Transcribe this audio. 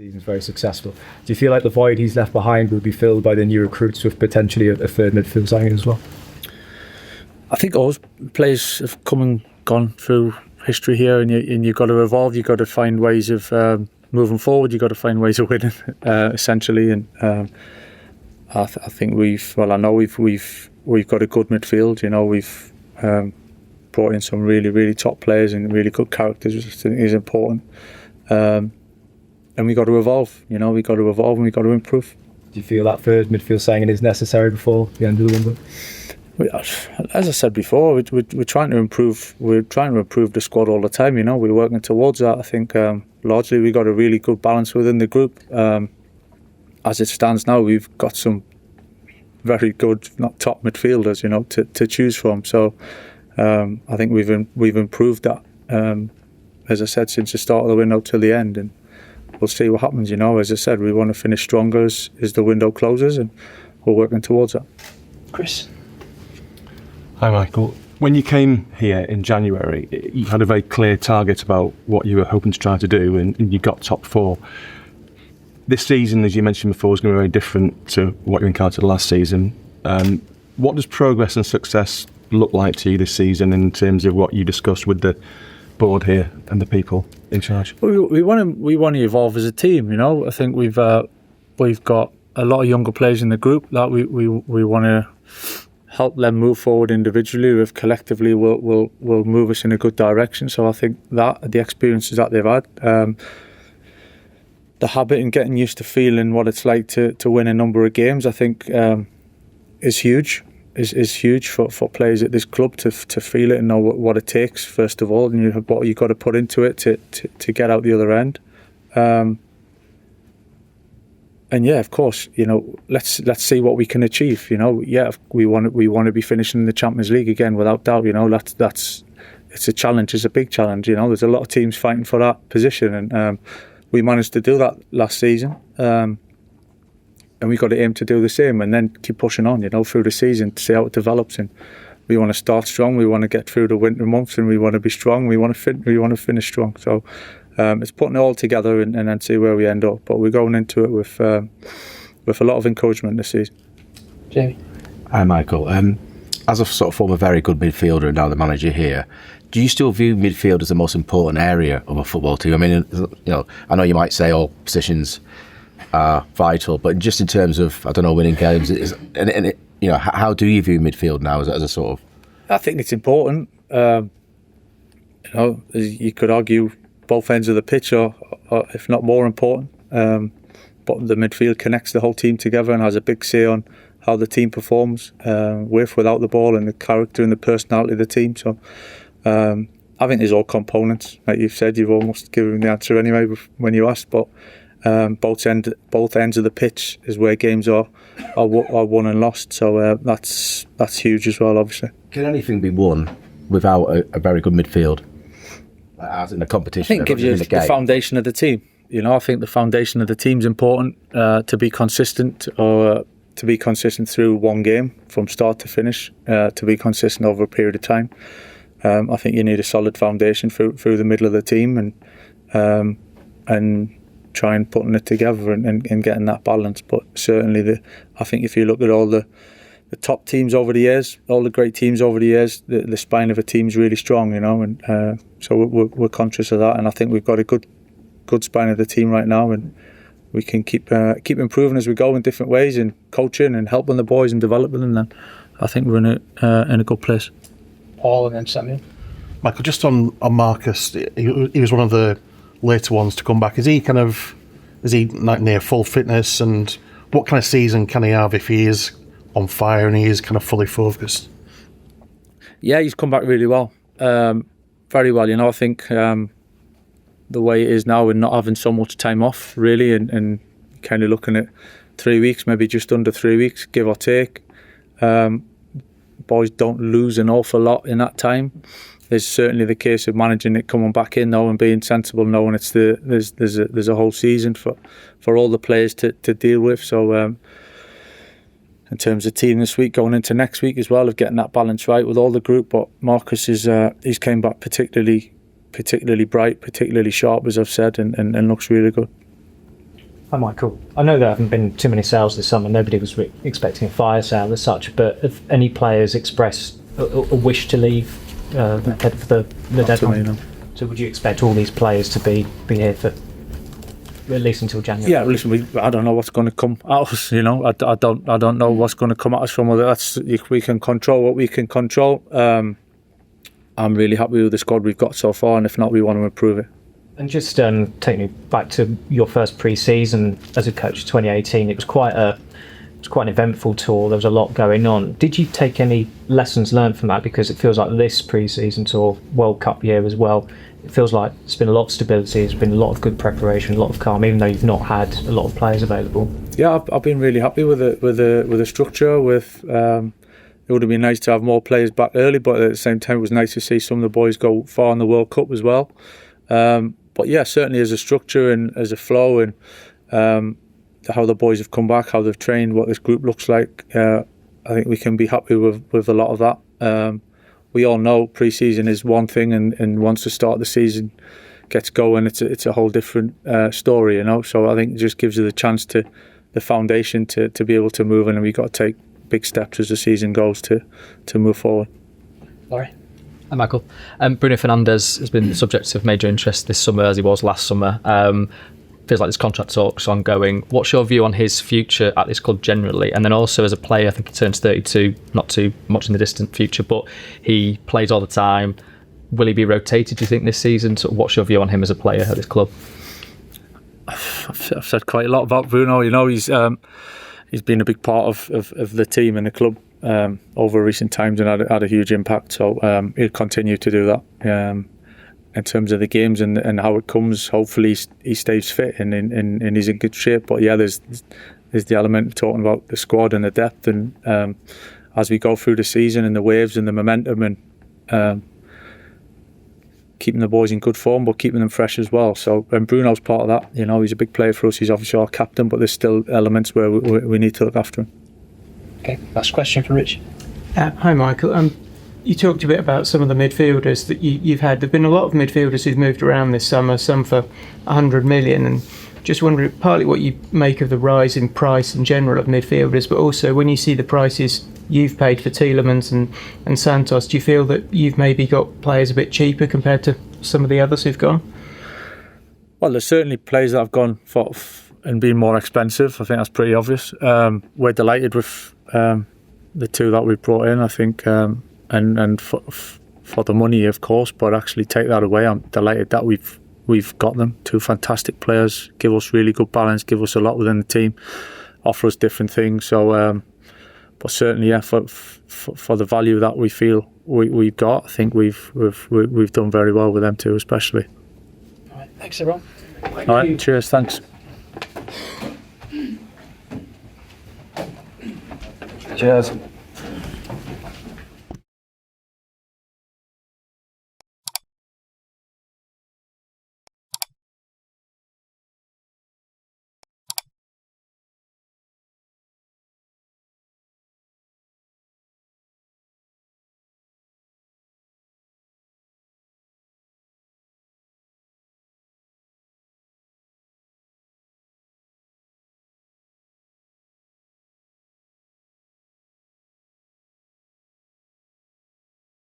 He's very successful. Do you feel like the void he's left behind will be filled by the new recruits with potentially a third midfield signing as well? I think all players have come and gone through history here, and you've got to evolve. You've got to find ways of moving forward. You've got to find ways of winning, essentially. And I think I know we've got a good midfield. You know, we've brought in some really, really top players and really good characters, which I think is important. And we got to evolve. You know, we got to evolve and we got to improve. Do you feel that third midfield signing is necessary before the end of the window? As I said before, we're trying to improve. We're trying to improve the squad all the time. You know, we're working towards that. I think largely we got a really good balance within the group. As it stands now, we've got some very good, not top midfielders, you know, to choose from. So I think we've improved that. As I said, since the start of the window till the end, and we'll see what happens. You know, as I said, we want to finish stronger as the window closes, and we're working towards that. Chris. Hi Michael. When you came here in January, you had a very clear target about what you were hoping to try to do, and you got top four. This season, as you mentioned before, is going to be very different to what you encountered last season. What does progress and success look like to you this season in terms of what you discussed with the board here and the people in charge? We want to evolve as a team. You know, I think we've got a lot of younger players in the group that we want to help them move forward individually. If collectively will move us in a good direction. So I think that the experiences that they've had, the habit and getting used to feeling what it's like to win a number of games, I think is huge. Is huge for players at this club to feel it and know what it takes first of all, and what you've got to put into it to get out the other end. And yeah, of course, you know, let's see what we can achieve. You know, yeah, we want to be finishing in the Champions League again, without doubt. You know, it's a challenge. It's a big challenge. You know, there's a lot of teams fighting for that position, and we managed to do that last season. And we've got to aim to do the same, and then keep pushing on. You know, through the season to see how it develops. And we want to start strong. We want to get through the winter months, and we want to be strong. We want to finish strong. So. It's putting it all together and then see where we end up. But we're going into it with a lot of encouragement this season. Jamie. Hi Michael. As a sort of former very good midfielder and now the manager here, do you still view midfield as the most important area of a football team? I mean, you know, I know you might say all positions are vital, but just in terms of, I don't know, winning games, you know, how do you view midfield now as a sort of? I think it's important. You know, you could argue both ends of the pitch are if not more important. But the midfield connects the whole team together and has a big say on how the team performs without the ball, and the character and the personality of the team. So I think there's all components. Like you've said, you've almost given the answer anyway when you asked. But both ends of the pitch is where games are won and lost. So that's huge as well, obviously. Can anything be won without a very good midfield? As in a competition, I think it gives you the foundation of the team. You know, I think the foundation of the team's important to be consistent, or to be consistent through one game from start to finish, to be consistent over a period of time. I think you need a solid foundation through the middle of the team, and try and putting it together and getting that balance. But certainly, I think if you look at all the top teams over the years, all the great teams over the years, the spine of a team's really strong, you know, and so we're conscious of that, and I think we've got a good spine of the team right now, and we can keep improving as we go in different ways, and coaching and helping the boys and developing them. Then I think we're in a good place. Paul and then Samuel. Michael, just on Marcus, he was one of the later ones to come back. Is he like near full fitness, and what kind of season can he have if he is on fire and he is kind of fully focused? Yeah, he's come back really well, very well. You know, I think the way it is now, and not having so much time off really, and kind of looking at 3 weeks, maybe just under 3 weeks, give or take. Boys don't lose an awful lot in that time. There's certainly the case of managing it, coming back in though, and being sensible, knowing there's a whole season for all the players to deal with. So. In terms of team this week, going into next week as well, of getting that balance right with all the group. But Marcus he's came back particularly bright, particularly sharp, as I've said, and looks really good. Hi Michael. I know there haven't been too many sales this summer. Nobody was expecting a fire sale as such, but have any players expressed a wish to leave ahead of the deadline? So would you expect all these players to be here for at least until January? Yeah, listen, I don't know what's going to come at us. You know, I don't know what's going to come at us from other. We can control what we can control. I'm really happy with the squad we've got so far, and if not, we want to improve it. And just take me back to your first pre-season as a coach, 2018. It was quite an eventful tour. There was a lot going on. Did you take any lessons learned from that? Because it feels like this pre-season tour, World Cup year as well, it feels like there's been a lot of stability. There's been a lot of good preparation, a lot of calm, even though you've not had a lot of players available. Yeah, I've been really happy with the structure. It would have been nice to have more players back early, but at the same time, it was nice to see some of the boys go far in the World Cup as well. But yeah, certainly as a structure and as a flow and how the boys have come back, how they've trained, what this group looks like, I think we can be happy with a lot of that. We all know pre-season is one thing, and once the start of the season gets going, it's a whole different story, you know. So I think it just gives you the chance the foundation to be able to move, and we've got to take big steps as the season goes to move forward. Laurie. Hi, Michael. Bruno Fernandes has been the subject of major interest this summer, as he was last summer. Feels like there's contract talks ongoing. What's your view on his future at this club generally? And then also as a player, I think he turns 32, not too much in the distant future, but he plays all the time. Will he be rotated, do you think, this season? So what's your view on him as a player at this club? I've said quite a lot about Bruno. You know, he's been a big part of the team and the club over recent times, and had a huge impact. So he'll continue to do that. In terms of the games and how it comes, hopefully he stays fit and he's in good shape. But yeah, there's the element of talking about the squad and the depth, and as we go through the season and the waves and the momentum, and keeping the boys in good form but keeping them fresh as well. So and Bruno's part of that. You know, he's a big player for us. He's obviously our captain, but there's still elements where we need to look after him. Okay, last question for Rich. Hi Michael. You talked a bit about some of the midfielders that you've had. There have been a lot of midfielders who've moved around this summer, some for 100 million, and just wondering partly what you make of the rise in price in general of midfielders, but also when you see the prices you've paid for Tielemans and Santos, do you feel that you've maybe got players a bit cheaper compared to some of the others who've gone? Well, there's certainly players that have gone for and been more expensive. I think that's pretty obvious. We're delighted with the two that we've brought in, I think, and for the money, of course, but actually take that away, I'm delighted that we've got them. Two fantastic players, give us really good balance, give us a lot within the team, offer us different things. So, but certainly, yeah, for the value that we feel we've got, I think we've done very well with them too, especially. All right, thanks everyone. All right, cheers, thanks. Cheers.